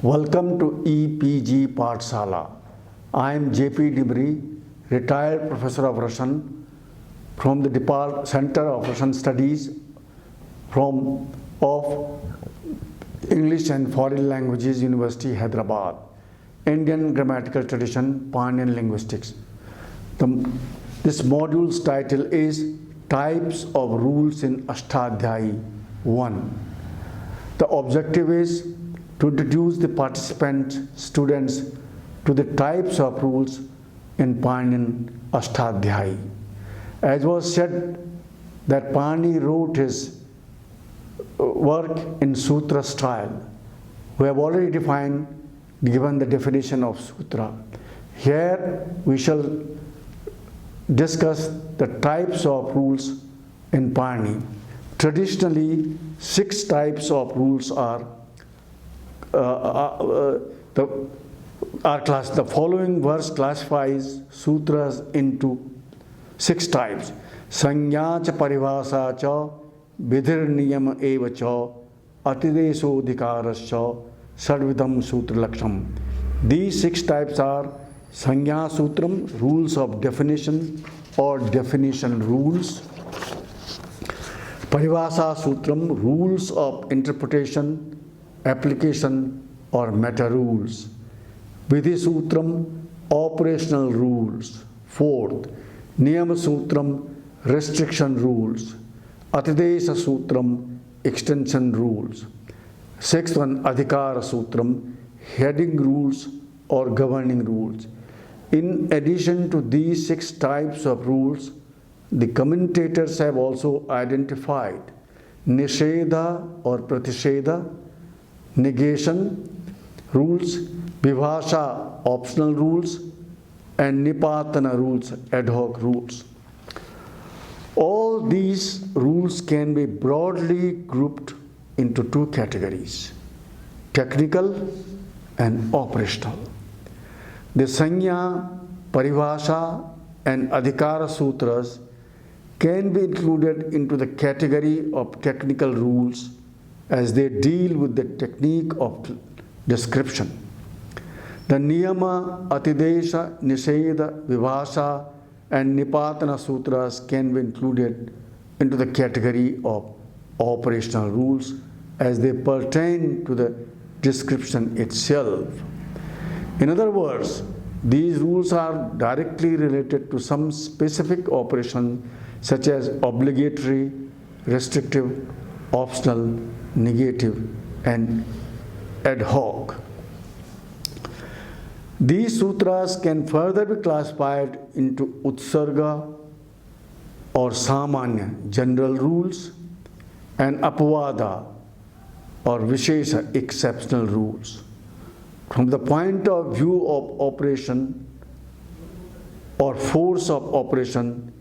Welcome to EPG Pathshala. I am JP Dimri, retired professor of Russian from the Center of Russian Studies of English and Foreign Languages, University, Hyderabad. Indian Grammatical Tradition, Pandyan Linguistics. This module's title is Types of Rules in Ashtadhyayi 1. The objective is to introduce the students to the types of rules in Pandyan Ashtadhyayi. As was said that Pani wrote his work in sutra style. We have already given the definition of sutra. Here we shall discuss the types of rules in Pani. Traditionally, 6 types of rules are classed. The following verse classifies sutras into 6 types. Sanya cha paribhasa cha vidhir niyam eva cha atidesho dhikaras sadvidam sutra laksham. These 6 types are Sanya Sutram, rules of definition or definition rules. Paribhasa Sutram, rules of interpretation, application or meta rules. Vidhi Sutram, operational rules. 4th, Niyama Sutram, restriction rules. Atidesha Sutram, extension rules. 6th one, Adhikara Sutram, heading rules or governing rules. In addition to these 6 types of rules, the commentators have also identified Nishedha or Pratishedha, negation rules, Vibhasha, optional rules, and Nipatana rules, ad hoc rules. All these rules can be broadly grouped into 2 categories, technical and operational. The Sanya, Paribhasha and Adhikara Sutras can be included into the category of technical rules as they deal with the technique of description. The Niyama, Atidesha, Nishedha, Vibhasha and Nipatana Sutras can be included into the category of operational rules as they pertain to the description itself. In other words, these rules are directly related to some specific operation such as obligatory, restrictive, optional, negative, and ad hoc. These sutras can further be classified into Utsarga or Samanya, general rules, and Apavada or Vishesha, exceptional rules. From the point of view of operation or force of operation,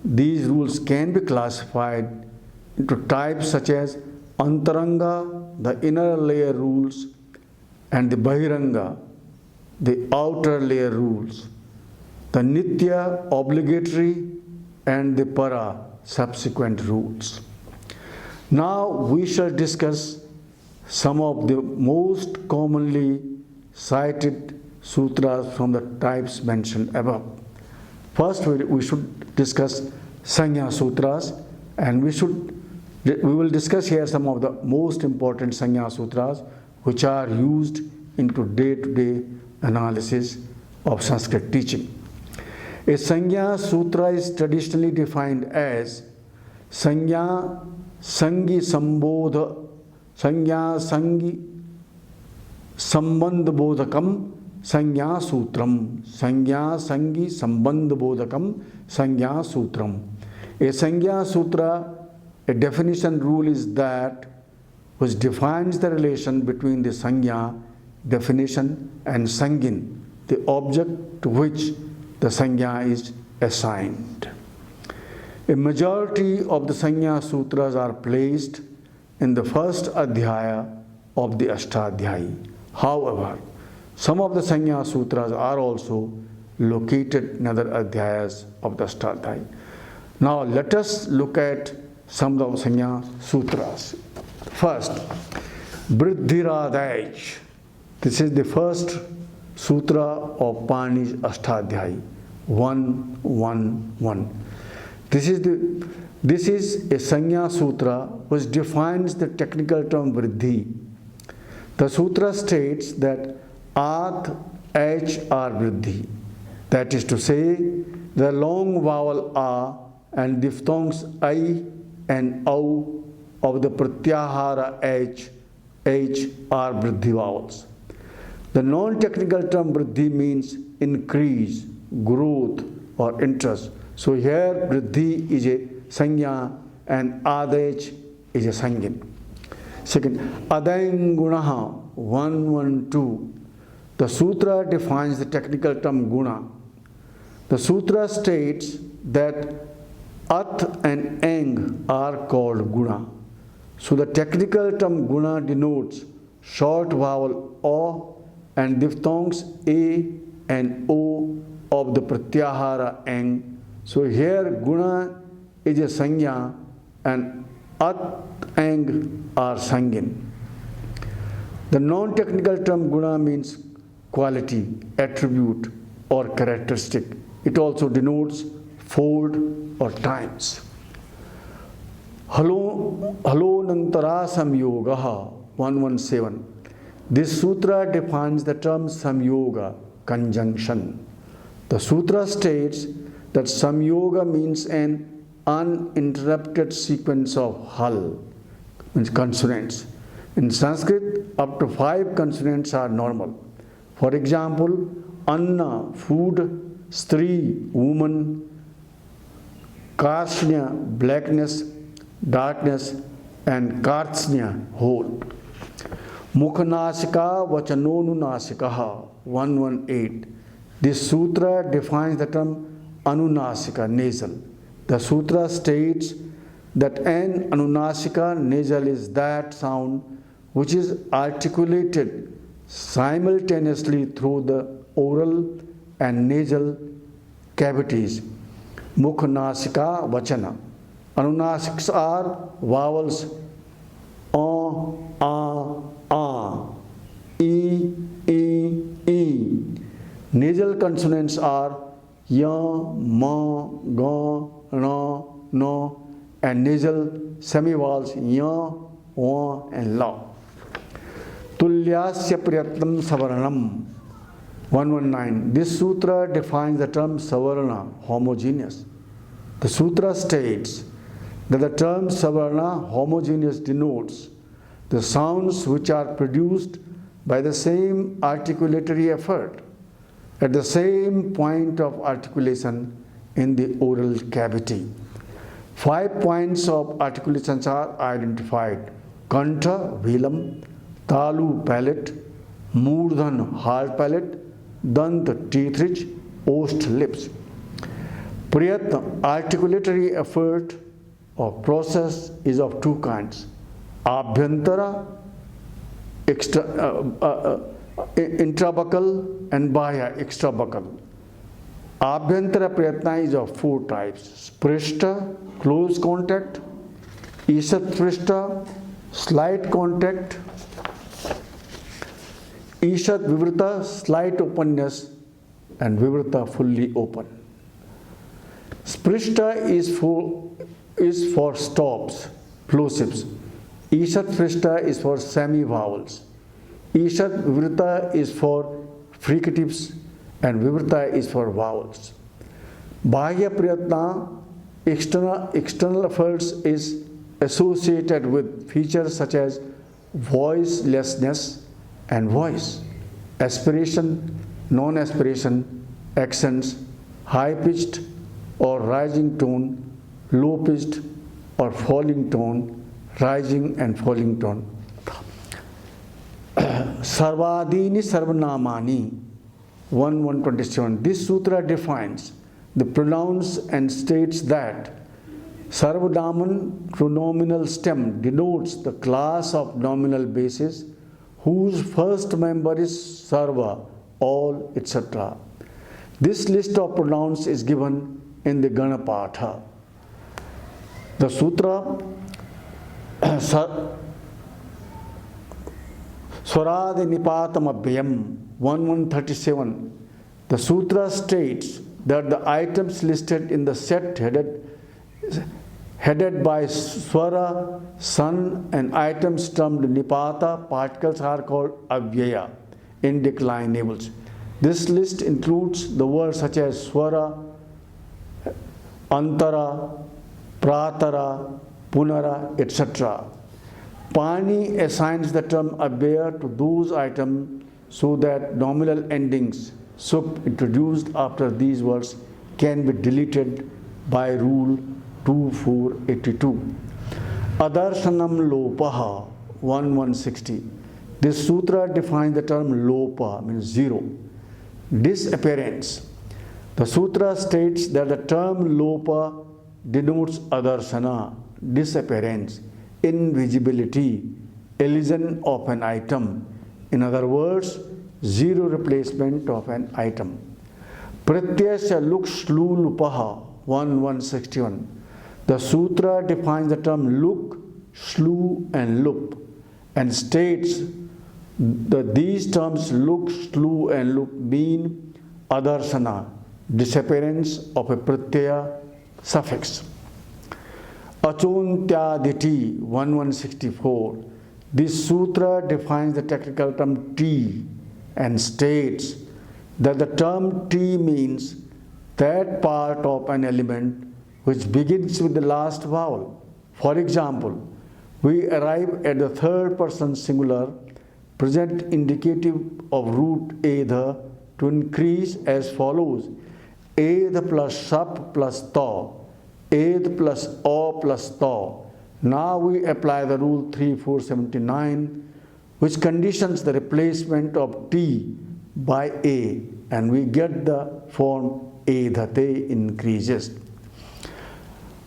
these rules can be classified into types such as Antaranga, the inner layer rules, and the Bahiranga, the outer layer rules, the Nitya, obligatory, and the Para, subsequent rules. Now we shall discuss some of the most commonly cited sutras from the types mentioned above. First, we should discuss Sanya Sutras, and we will discuss here some of the most important Sanya Sutras which are used into day-to-day analysis of Sanskrit teaching. A Sanya Sutra is traditionally defined as Sanya Sangi Sambodha, Sanya Sangi Sambandh Bodhakam Sanya Sutram, Sanya Sangi Sambandh Bodhakam Sanya Sutram. A Sanya Sutra, a definition rule is that which defines the relation between the Sanya, definition, and Sangin, the object to which the Sanya is assigned. A majority of the Sanya Sutras are placed in the first Adhyaya of the Ashtadhyayi. However, some of the Sanya Sutras are also located in other Adhyayas of the Ashtadhyayi. Now let us look at some of the Sanya Sutras. First, Vriddhiradaj. This is the first sutra of Panini's Ashtadhyayi, 111. This is a Sanya Sutra which defines the technical term Vriddhi. The sutra states that At, H are Vriddhi. That is to say, the long vowel A and diphthongs I and Au of the Pratyahara H are Vriddhi vowels. The non-technical term Vriddhi means increase, growth or interest. So here Vriddhi is a Sanya and Adech is a Sangin. Second, Adayangunaha 112. The sutra defines the technical term Guna. The sutra states that At and Ang are called Guna. So the technical term Guna denotes short vowel O and diphthongs A and O of the Pratyahara Ang. So here Guna is a Sanya and At, Ang are Sangin. The non-technical term Guna means quality, attribute or characteristic. It also denotes fold or times. Halonantara Samyogaha 117. This sutra defines the term Samyoga, conjunction. The sutra states that Samyoga means an uninterrupted sequence of hal, means consonants. In Sanskrit, up to 5 consonants are normal. For example, Anna, food, Stri, woman, Karshnya, blackness, darkness, and Kartsnya, whole. Mukhanasika Vachanonunasikaha 118. This sutra defines the term Anunasika, nasal. The sutra states that an Anunasika nasal is that sound which is articulated simultaneously through the oral and nasal cavities. Mukhanasika Vachana. Anunasiks are vowels A, E, E. Nasal consonants are Ya, Ma, Ga, Na, No, and nasal semivowels Ya, Wa, and La. Tulyasya Priyatnam Savaranam 119. This sutra defines the term Savarna, homogeneous. The sutra states that the term Savarna, homogeneous, denotes the sounds which are produced by the same articulatory effort at the same point of articulation in the oral cavity. 5 points of articulations are identified: Kantha, velum; Talu, palate; Moordhan, hard palate; Dant, teeth ridge; Ost, lips. Priyatna, articulatory effort or process, is of 2 kinds: Abhyantara, intrabuccal, and Bahya, extrabuccal. Abhyantara Priyatna is of 4 types: Sprishta, close contact; Ishat Sprishta, slight contact; Ishat Vivrita, slight openness; and Vivrita, fully open. Sprishta is for stops, plosives. Ishat Sprishta is for semi-vowels. Ishat Vivrita is for fricatives, and Vivrita is for vowels. Bahya Priyatna, external efforts, is associated with features such as voicelessness and voice, aspiration, non-aspiration, accents, high-pitched or rising tone, low-pitched or falling tone, rising and falling tone. Sarvadini Sarvanamani 127. This sutra defines the pronouns and states that Sarvadaman pronominal stem denotes the class of nominal bases whose first member is Sarva, all, etc. This list of pronouns is given in the Ganapatha. Swaradi Nipatam Abhyam 1137. The sutra states that the items listed in the set headed by Swara, sun, and items termed Nipata particles are called Avyaya, indeclinables. This list includes the words such as Swara, Antara, Pratara, Punara, etc. Pani assigns the term Avyaya to those items so that nominal endings sup introduced after these words can be deleted by rule 2482. Adarsanam Lopaha 1160. This sutra defines the term Lopa, means zero, disappearance. The sutra states that the term Lopa denotes Adarsana, disappearance, invisibility, illusion of an item. In other words, zero replacement of an item. Pratyasya luk shlu lupaha 1161. The sutra defines the term luk, shlu, and lup and states that these terms luk, shlu, and lup mean adarsana, disappearance of a pratyaya suffix. Achontyaditi 1164. This sutra defines the technical term T and states that the term T means that part of an element which begins with the last vowel. For example, we arrive at the third person singular present indicative of root edha to increase as follows: edh plus sap plus ta, edh plus o plus ta. Now we apply the rule 3479, which conditions the replacement of T by A, and we get the form edhate increases.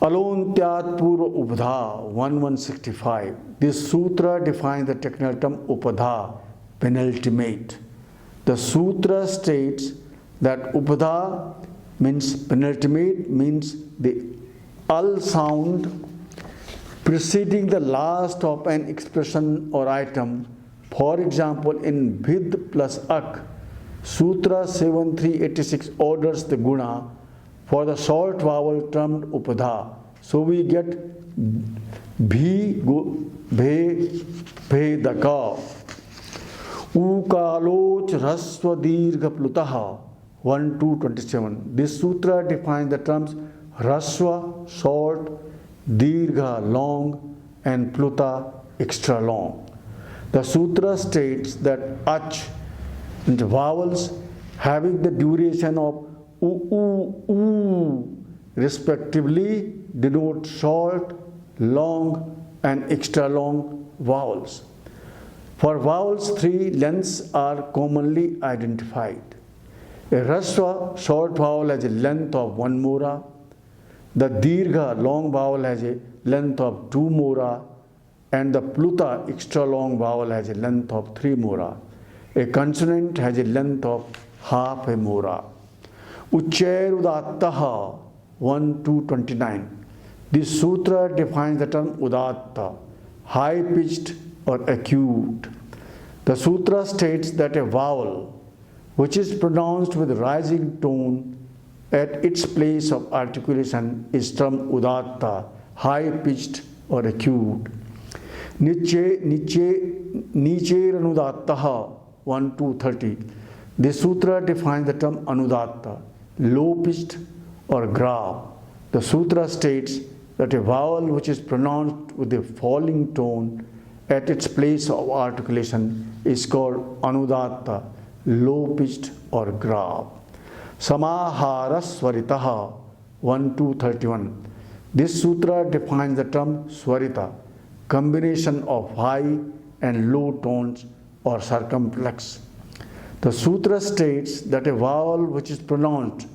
Alontyat Purva Upadha 1165. This sutra defines the technical term Upadha, penultimate. The sutra states that Upadha means penultimate, means the al sound preceding the last of an expression or item. For example, in Bhid plus Ak, Sutra 7386 orders the guna for the short vowel termed Upadha. So we get Bhi, Bhe, Bhedaka. Ukaloch Rasva Dirgha Plutaha 1227. This sutra defines the terms Rasva, short, Dirgha, long, and Pluta, extra long. The sutra states that Ach, the vowels having the duration of u, respectively denote short, long, and extra long vowels. For vowels, three lengths are commonly identified. A Rasva, short vowel, has a length of 1 mora. The Dirgha, long vowel, has a length of 2 mora. And the Pluta, extra long vowel, has a length of 3 mora. A consonant has a length of half a mora. Uchair 1229. This sutra defines the term Udatta, high-pitched or acute. The sutra states that a vowel which is pronounced with rising tone at its place of articulation is termed Udatta, high-pitched or acute. Nicheranudattaha 1230. This sutra defines the term Anudatta, low-pitched or grave. The sutra states that a vowel which is pronounced with a falling tone at its place of articulation is called Anudatta, low-pitched or grave. Samahara Swaritaha 1231. This sutra defines the term Swarita, combination of high and low tones or circumflex. The sutra states that a vowel which is pronounced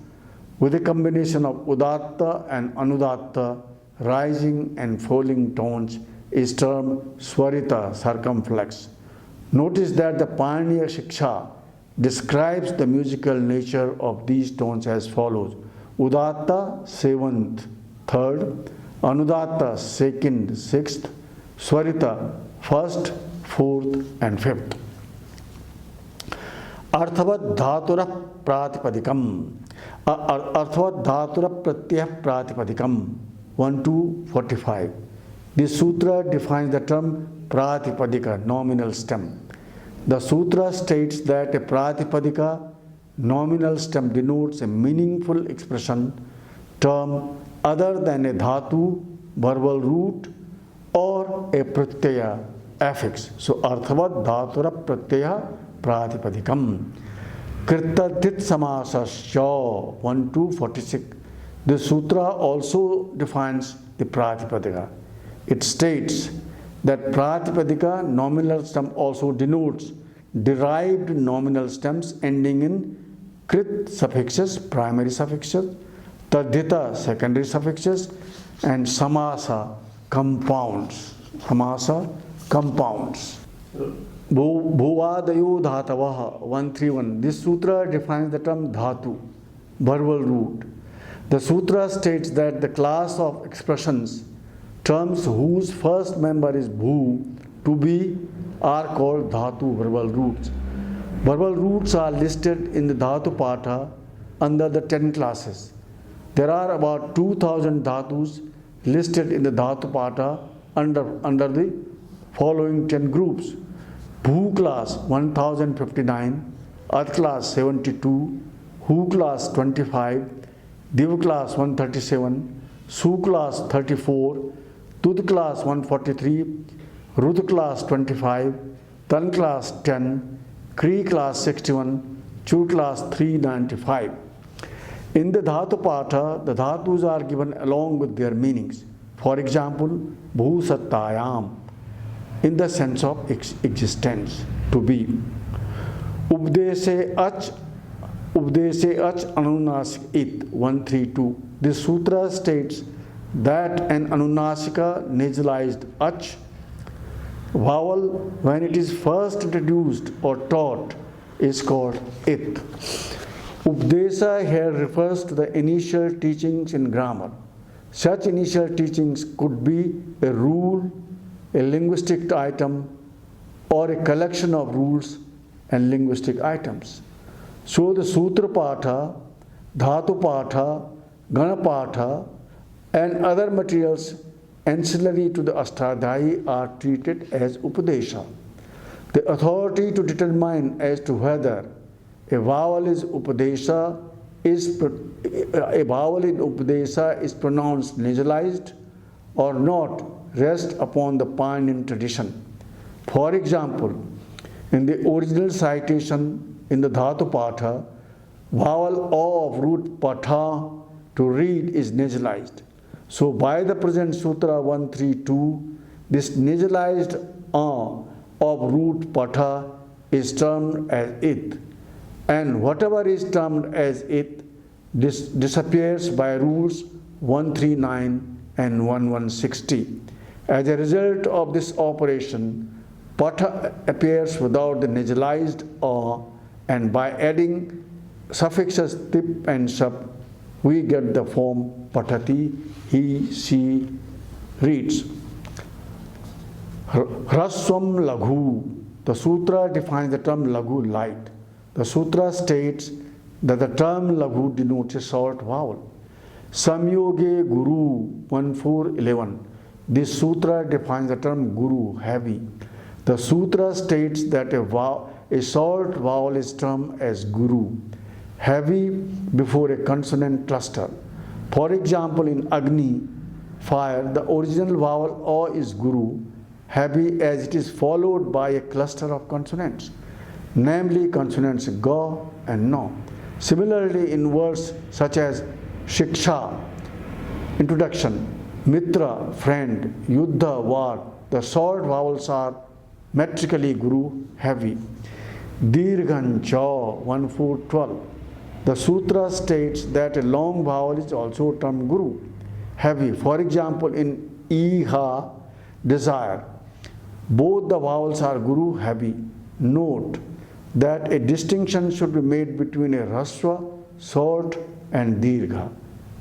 with a combination of Udatta and Anudatta, rising and falling tones, is termed Swarita, circumflex. Notice that the Paniniya Shiksha describes the musical nature of these tones as follows: Udatta 7th, 3rd, Anudatta 2nd, 6th, Swarita 1st, 4th, and 5th. अर्थवत धातुर प्रातिपदिकम, अर्थवत धातुर Pratyaya प्रातिपदिकम 1 to 45. This sutra defines the term pratipadika, nominal stem. The sutra states that a pratipadika, nominal stem, denotes a meaningful expression term other than a dhatu, verbal root, or a pratyaya, affix. So, arthavat dhatura pratyaya pratipadikam. Kritadhit samasasya 1 to 46. This sutra also defines the pratipadika. It states that pratipadika, nominal stem, also denotes derived nominal stems ending in krit suffixes, primary suffixes, tadhita, secondary suffixes, and samasa, compounds. Samasa, compounds. Bhuvadayo dhatavah 131. This sutra defines the term dhatu, verbal root. The sutra states that the class of expressions, terms whose first member is bhu, to be, are called dhatu, verbal roots. Verbal roots are listed in the dhatu patha under the 10 classes. There are about 2000 dhatus listed in the dhatu patha under the following 10 groups. Bhu class 1059, At class 72, Hu class 25, Div class 137, Su class 34, Tud class 143, Rud class 25, Tan class 10, Kri class 61, Chu class 395. In the Dhatu Patha, the Dhatus are given along with their meanings. For example, Bhu Sattayam, in the sense of existence, to be. Updese ach anunasik it 132. This sutra states that an anunasika nasalized ach vowel, when it is first introduced or taught, is called it. Updesa here refers to the initial teachings in grammar. Such initial teachings could be a rule, a linguistic item, or a collection of rules and linguistic items. So the Sutra Patha, Dhatu Patha, Gana Patha, and other materials ancillary to the Ashtadhyayi are treated as Upadesha. The authority to determine as to whether a vowel in Upadesha is pronounced nasalized or not rests upon the Paninian tradition. For example, in the original citation in the Dhatu Patha, vowel O of root Patha to read is nasalized. So by the present Sutra 132, this nasalized A of root Patha is termed as it, and whatever is termed as it disappears by rules 139 and 1160. As a result of this operation, Patha appears without the nasalized A, and by adding suffixes tip and sap, we get the form patati, he, she reads. Hraswam laghu. The sutra defines the term laghu, light. The sutra states that the term laghu denotes a short vowel. Samyoge guru 1411. This sutra defines the term guru, heavy. The sutra states that a short vowel is termed as guru, heavy before a consonant cluster. For example, in Agni, fire, the original vowel O is guru, heavy as it is followed by a cluster of consonants, namely consonants Ga and No. Similarly, in words such as Shiksha, introduction, Mitra, friend, Yuddha, war, the short vowels are metrically guru, heavy. Dirghan Cha 1412. The sutra states that a long vowel is also termed guru, heavy. For example, in Iha, desire, both the vowels are guru, heavy. Note that a distinction should be made between a raswa, short, and dirgha,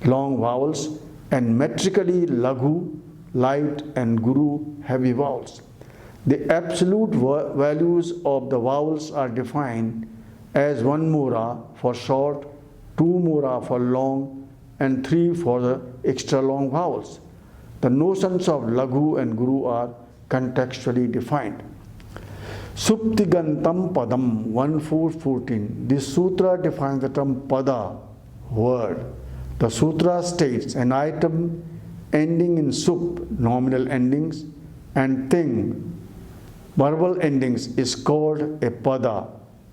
long vowels, and metrically laghu, light, and guru, heavy vowels. The absolute values of the vowels are defined as 1 mura for short, 2 mura for long, and 3 for the extra long vowels. The notions of Laghu and Guru are contextually defined. Suptigantam Padam 1414. This sutra defines the term Pada, word. The sutra states an item ending in sup, nominal endings, and ting, verbal endings, is called a Pada.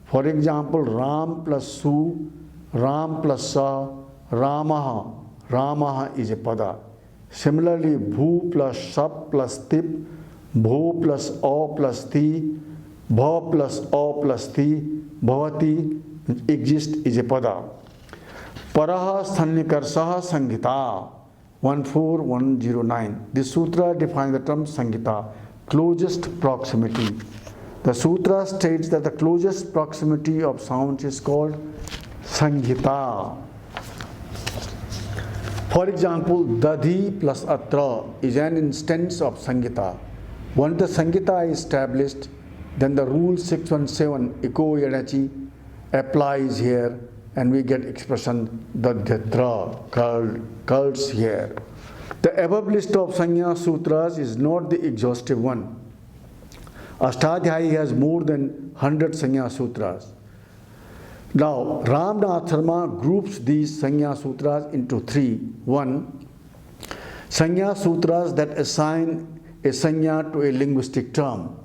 For example, Ram plus Su, Ram plus Sa, Ramaha. Ramaha is a Pada. Similarly, Bhu plus Sap plus Tip, Bho plus O plus Ti, Bha plus O plus Ti, Bhavati, which exists, is a Pada. Paraha Sthannikarsaha Sangita 14109. This sutra defines the term Sangita, closest proximity. The sutra states that the closest proximity of sounds is called Sangita. For example, Dadhi plus Atra is an instance of Sangita. Once the Sangita is established, then the rule 617 Eko Yadachi applies here, and we get expression Dadhyatra, curls here. The above list of Sanya Sutras is not the exhaustive one. Ashtadhyayi has more than 100 Sanya Sutras. Now, Ramnath Sharma groups these Sanya Sutras into 3. 1. Sanya Sutras that assign a Sanya to a linguistic term.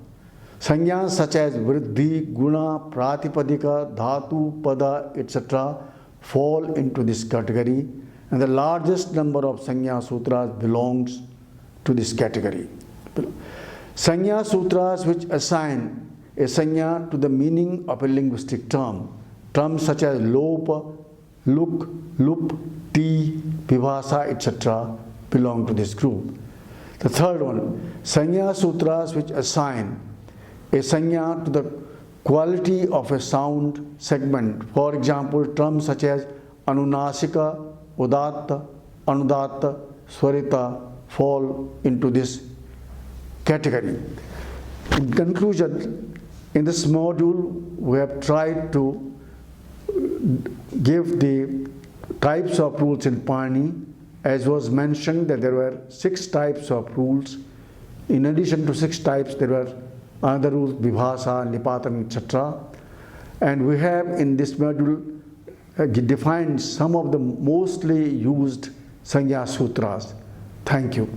Sanyas such as Vriddhi, Guna, Pratipadika, Dhatu, Pada, etc. fall into this category, and the largest number of Sanya Sutras belongs to this category. Sanya Sutras which assign a Sanya to the meaning of a linguistic term. Terms such as Lopa, Luk, Lup, Ti, Vibhasa, etc. belong to this group. The third one, Sanya Sutras which assign a Sanya to the quality of a sound segment. For example, terms such as Anunasika, Udatta, Anudatta, Swarita fall into this category. In conclusion, in this module, we have tried to give the types of rules in Pani. As was mentioned that there were 6 types of rules. In addition to 6 types, there were other rules, Vibhasa, Nipatan, etc. And we have in this module defined some of the mostly used Sanya Sutras. Thank you.